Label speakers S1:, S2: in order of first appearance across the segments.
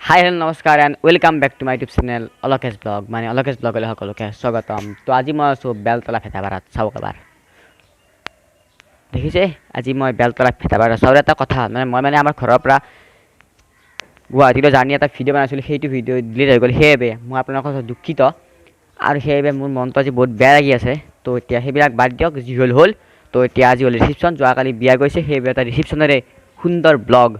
S1: হাই hello' নমস্কাৰ and welcome back to my YouTube channel Alokesh vlog মানে অলকেশ ব্লগলৈ সকলোকে স্বাগতম। তো আজি মই আছোঁ বেলতলা ভেটাপাৰাত। চাওক এবাৰ দেখিছে, আজি মই বেলতলা ভেটাপাৰা চাওঁ। এটা কথা মই আমাৰ ঘৰৰ পৰা গুৱাহাটীলৈ জাৰ্ণি এটা ভিডিঅ' বনাইছিলোঁ, সেইটো ভিডিঅ' ডিলিট হৈ গ'ল। সেইবাবে মই আপোনালোকৰ দুখিত আৰু সেইবাবে মোৰ মনটো আজি বহুত বেয়া লাগি আছে। তো এতিয়া সেইবিলাক বাদ দিয়ক, যি হ'ল হ'ল। তো এতিয়া আজি হ'ল ৰিচিপশ্যন, যোৱাকালি বিয়া গৈছে, সেইবাবে এটা ৰিচিপশ্যনেৰে সুন্দৰ ব্লগ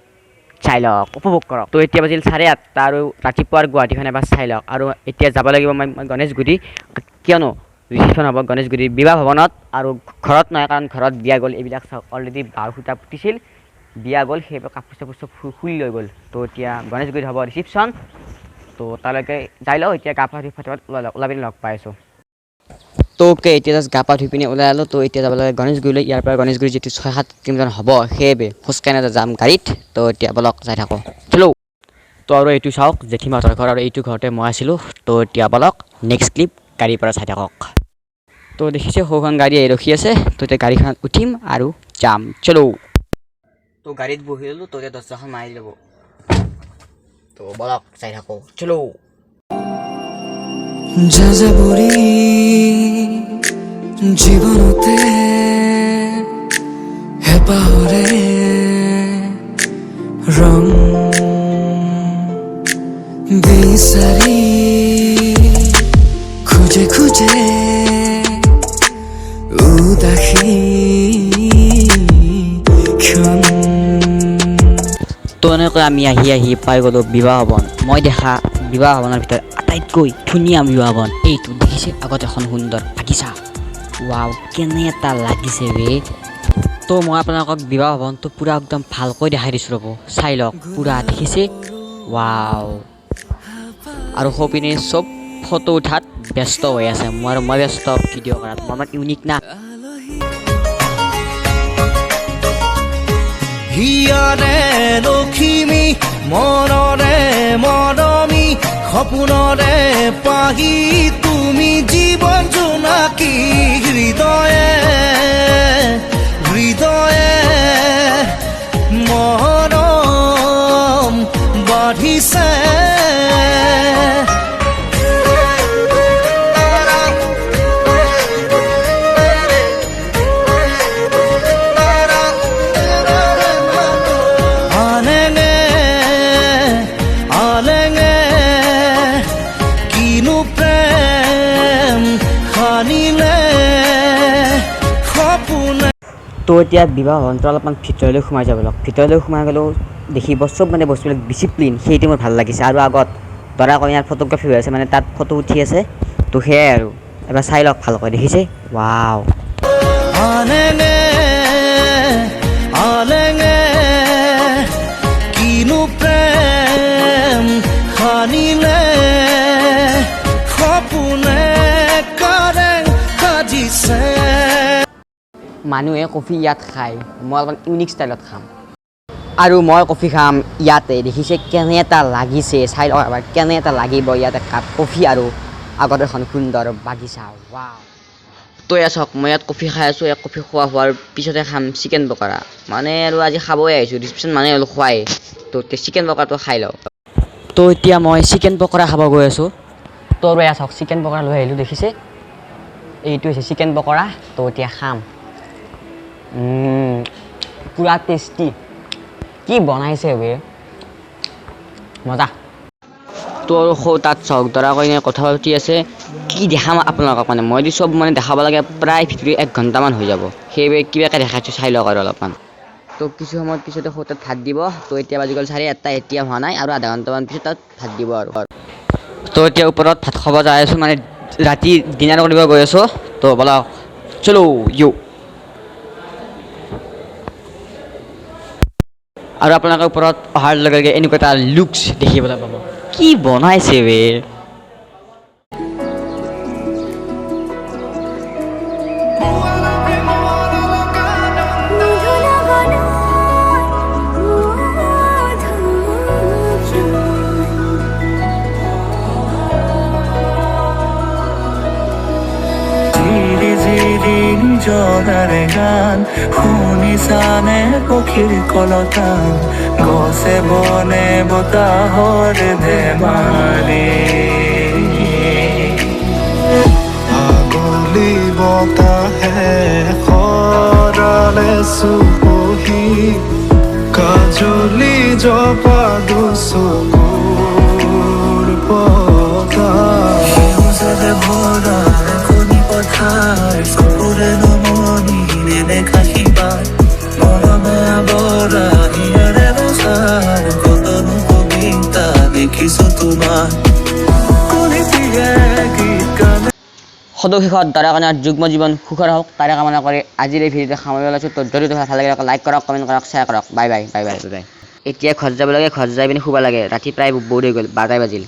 S1: চাই লওক, উপভোগ কৰক। তো এতিয়া বাজিল 8:30 আৰু ৰাতিপুৱাৰ গুৱাহাটীখন এবাৰ চাই লওক। আৰু এতিয়া যাব লাগিব মই গণেশগুৰি, কিয়নো ৰিচিপশ্যন হ'ব গণেশগুৰিৰ বিবাহ ভৱনত। আৰু ঘৰত নহয়, কাৰণ ঘৰত বিয়া গ'ল। এইবিলাক চাওক, অলৰেডি বাঁহৰ খুঁটা পুতিছিল, বিয়া গ'ল, সেইবাবে কাপোৰ চাপোৰ চব খুলি লৈ গ'ল। তো এতিয়া গণেশগুৰিত হ'ব ৰিচিপশ্যন। তো তালৈকে যাই লওঁ। এতিয়া গা পা ধুই ফটাফট ওলাই পিনি লগ পাই আছোঁ। তো এতিয়া জাষ্ট গা পা ধুই পিনি ওলাই আলোঁ। তো এতিয়া যাব লাগে গণেশগুৰিলৈ। ইয়াৰ পৰা গণেশগুৰি যিটো 6-7 কিলোমিটাৰ হ'ব, সেইবাবে খোজকাঢ়ি যাম গাড়ীত। তো এতিয়া বলক যাই থাকোঁ, চলো। তো আৰু এইটো চাওক, জেঠীমাহঁতৰ ঘৰ, আৰু এইটো ঘৰতে মই আছিলোঁ। তো এতিয়া বলক নেক্সট ক্লিপ গাড়ীৰ পৰা চাই থাকক। তো দেখিছে সৌখন গাড়ী আহি ৰখি আছে। তো এতিয়া গাড়ীখনত উঠিম আৰু যাম, চলো। তো গাড়ীত বহি ল'লোঁ। তো এতিয়া দৰজাখন মাৰি ল'ব। তো বলক চাই থাকোঁ, চলো।
S2: যাযাবৰী জীৱনতে হেঁপাহৰে ৰং বিচাৰি খোজে খোজে উদাসী ক্ষণ।
S1: তো এনেকৈ আমি আহি পাই গ'লোঁ বিবাহ ভৱন। মই দেখা বিবাহ ভৱনৰ ভিতৰত আটাইতকৈ ধুনীয়া বিবাহ ভৱন এইটো। দেখিছে আগত এখন সুন্দৰ বাগিচা। ৱাও, কেনে এটা লাগিছে বে। তো মই আপোনালোকক বিবাহ ভৱনটো পূৰা একদম ভালকৈ দেখাই দিছোঁ, ৰ'ব চাই লওক। পূৰা দেখিছে, ৱাও। আৰু সৌপিনে চব ফটো উঠাত ব্যস্ত হৈ আছে। মই ব্যস্ত ভিডিঅ' কৰাত। মই ইমান ইউনিক না।
S2: হিয়াৰে লখিমী মনৰে মৰমী, সপোনৰে পাহি তুমি জীৱন জোনাকী। হৃদয়ে হৃদয়ে মৰম বাঢ়িছে।
S1: তো এতিয়া বিবাহ ভৱনটো অলপমান ভিতৰলৈ সোমাই যাব লওক। ভিতৰলৈ সোমাই গ'লেও দেখিব চব বস্তুবিলাক ডিচিপ্লিন, সেইটো মোৰ ভাল লাগিছে। আৰু আগত দৰা কইনাৰ ফটোগ্ৰাফী হৈ আছে, তাত ফটো উঠি আছে। তো সেয়াই আৰু এবাৰ চাই লওক ভালকৈ, দেখিছে, ৱাও।
S2: কিনো প্ৰেম সানিলে সপোনে কাৰেং সাজিছে।
S1: মানুহে কফি ইয়াত খায়, মই অলপমান ইউনিক ষ্টাইলত খাম। আৰু মই কফি খাম ইয়াতে। দেখিছে কেনে এটা লাগিছে, চাই লওক এবাৰ কেনে এটা লাগিব ইয়াতে কাপ কফি আৰু আগত এখন সুন্দৰ বাগিচা, ৱাও। তো এয়া চাওক, মই ইয়াত কফি খাই আছোঁ। এক কফি খোৱা হোৱাৰ পিছতে খাম চিকেন পকৰা। আৰু আজি খাবই আহিছোঁ, ৰিচিপশ্যন মানে অলপ খোৱাই। তো এতিয়া চিকেন পকৰাটো খাই লওক। তো এতিয়া মই চিকেন পকৰা খাব গৈ আছোঁ। তো আৰু এয়া চাওক, চিকেন পকৰা লৈ আহিলোঁ। দেখিছে, এইটো হৈছে চিকেন পকৰা। তো এতিয়া খাম। পুৰা টেষ্টি, কি বনাইছে বে, মজা। তো আৰু তাত চাওক, দৰা কইনাই কথা পাতি আছে। কি দেখাম আপোনালোকক, মই চব দেখাব লাগে, প্ৰায় ভিতৰি 1 ঘণ্টামান হৈ যাব। সেইবাবে কিবাকৈ দেখাইছোঁ, চাই লওক আৰু অলপমান। তো কিছু সময়ত পিছতে তাত ভাত দিব। তো এতিয়া বাজি গ'ল 8:30, এতিয়া হোৱা নাই, আৰু আধা ঘণ্টামান পিছত তাত ভাত দিব আৰু। তো এতিয়া ওপৰত ভাত খাব যাই আছোঁ, ৰাতি ডিনাৰ কৰিব গৈ আছোঁ। তো বলক চলো ইউ। আৰু আপোনালোকৰ ওপৰত অহাৰ লগে লগে এনেকুৱা এটা লুকছ দেখিবলৈ পাব। কি বনাইছে বে।
S3: নিজৰাৰে গান শুনিছানে পক্ষীৰ কলতান গছে বনে বতাহৰে ধেমালি আগলি বতাহে সৰালে চুপহি কাজলি জপা দুচকুৰ পতা সেউজে ভৰা এখনি পথাৰ চকুৰে নমনি নেদেখা শিপা মৰমে আৱৰা হিয়াৰে বছাৰ কতনো কবিতা দেখিছো তোমাৰ কলিতিয়ে গীত গানে
S1: সদশেষত দৰা কইনাৰ যুগ্ম জীৱন সুখৰ হওক তাৰে কামনা কৰি আজিৰ এই ভিডিঅ'টো সামৰিব লৈছোঁ। তো যদি ভাল লাগে লাইক কৰক, কমেণ্ট কৰক, শ্বেয়াৰ কৰক। Bye bye bye bye bye bye. এতিয়া ঘৰত যাব লাগে, ঘৰত যাই পিনে শুব লাগে। ৰাতি প্ৰায় বহুত হৈ গ'ল, 12টাই বাজিল।